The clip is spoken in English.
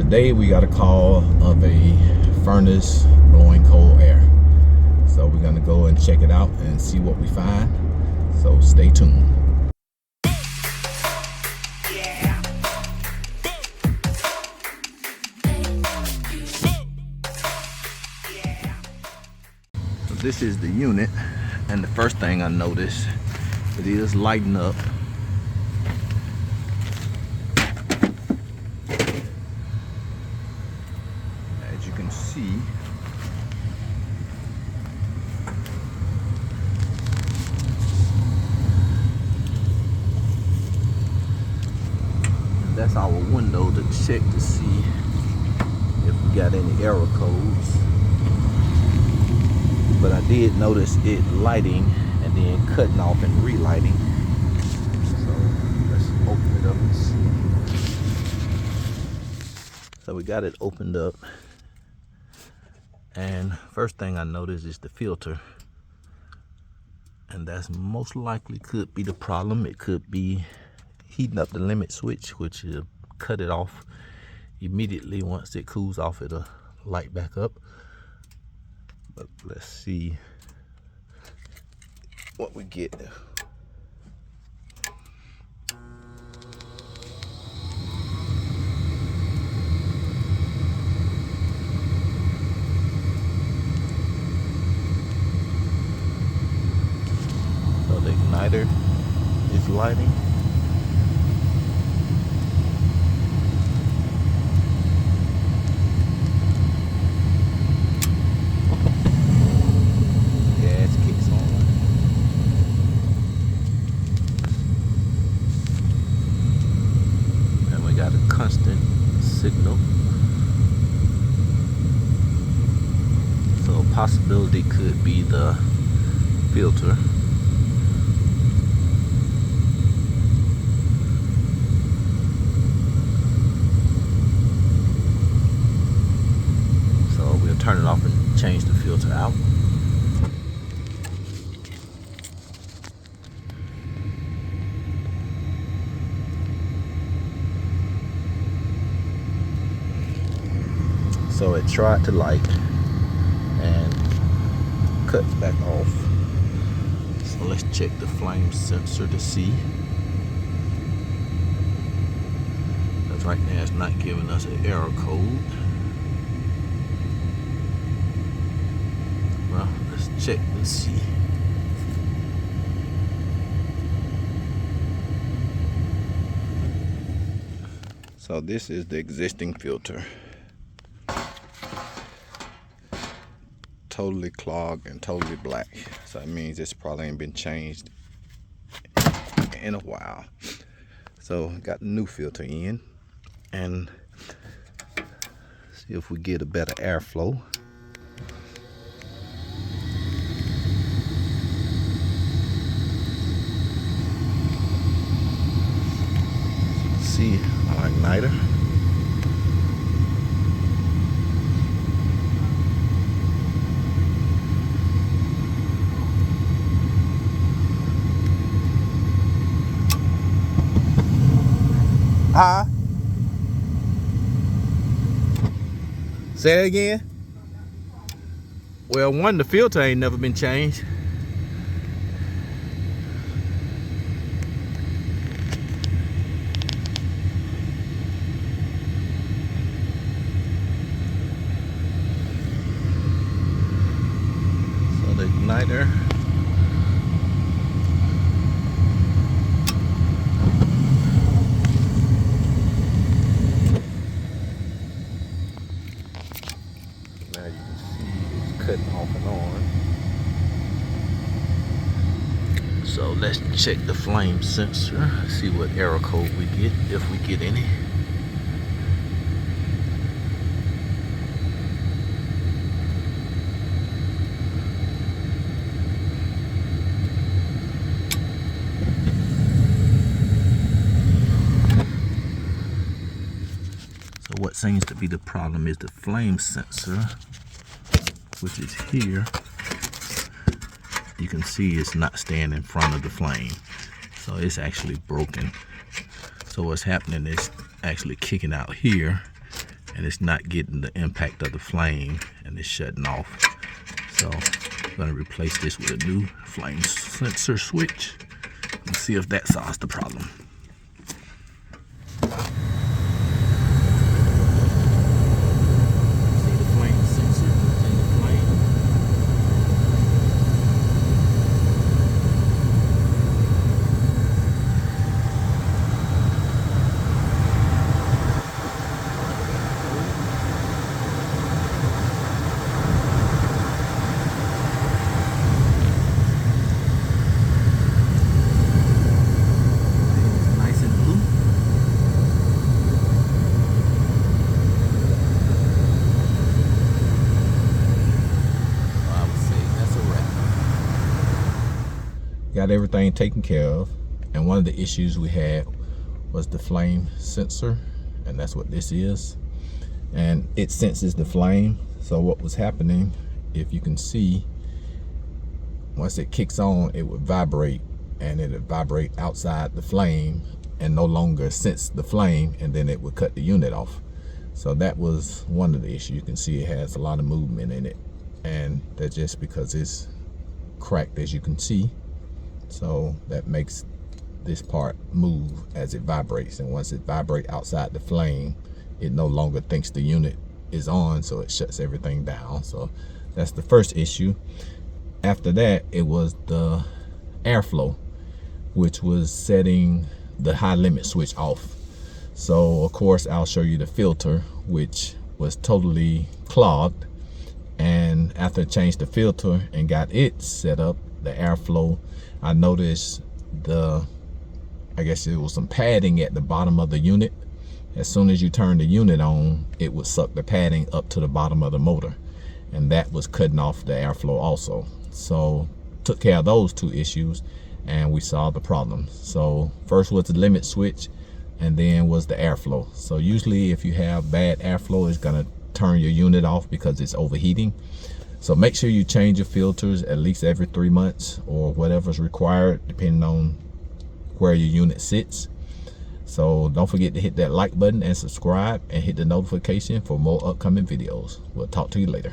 today we got a call of a furnace blowing cold air. So we're gonna go and check it out and see what we find. So stay tuned. So this is the unit, and the first thing I noticed, it is lighting up. As you can see, that's our window to check to see if we got any error codes. But I did notice it lighting and then cutting off and relighting. So let's open it up and see. So we got it opened up, and first thing I noticed is the filter, and that's most likely could be the problem. It could be heating up the limit switch, which will cut it off immediately. Once it cools off, it'll light back up. But let's see what we get. So the igniter is lighting. Constant signal, so a possibility could be the filter. So we'll turn it off and change the filter out. So it tried to light and cuts back off. So let's check the flame sensor to see. Because right now it's not giving us an error code. Well, let's check and see. So this is the existing filter. Totally clogged and totally black, so that means it's probably ain't been changed in a while. So got the new filter in, and see if we get a better airflow. See our igniter. Say that again? Well, one, the filter ain't never been changed. So the igniter. Cutting off and on. So let's check the flame sensor, see what error code we get, if we get any. So what seems to be the problem is the flame sensor, which is here. You can see it's not staying in front of the flame, so it's actually broken. So what's happening is actually kicking out here, and and it's not getting the impact of the flame, and it's shutting off. So I'm going to replace this with a new flame sensor switch and see if that solves the problem. Got everything taken care of, and one of the issues we had was the flame sensor, and that's what this is, and it senses the flame. So what was happening, if you can see, once it kicks on, it would vibrate, and it would vibrate outside the flame and no longer sense the flame, and then it would cut the unit off. So that was one of the issues. You can see it has a lot of movement in it, and that's just because it's cracked, as you can see. So that makes this part move as it vibrates, and once it vibrates outside the flame, it no longer thinks the unit is on, so it shuts everything down. So that's the first issue. After that, it was the airflow, which was setting the high limit switch off. So of course I'll show you the filter, which was totally clogged, and after I changed the filter and got it set up, the airflow, I noticed I guess it was some padding at the bottom of the unit. As soon as you turn the unit on, it would suck the padding up to the bottom of the motor, and that was cutting off the airflow also. So took care of those two issues, and we solved the problem. So first was the limit switch, and then was the airflow. So usually if you have bad airflow, it's gonna turn your unit off because it's overheating. So make sure you change your filters at least every 3 months or whatever's required, depending on where your unit sits. So don't forget to hit that like button and subscribe, and hit the notification for more upcoming videos. We'll talk to you later.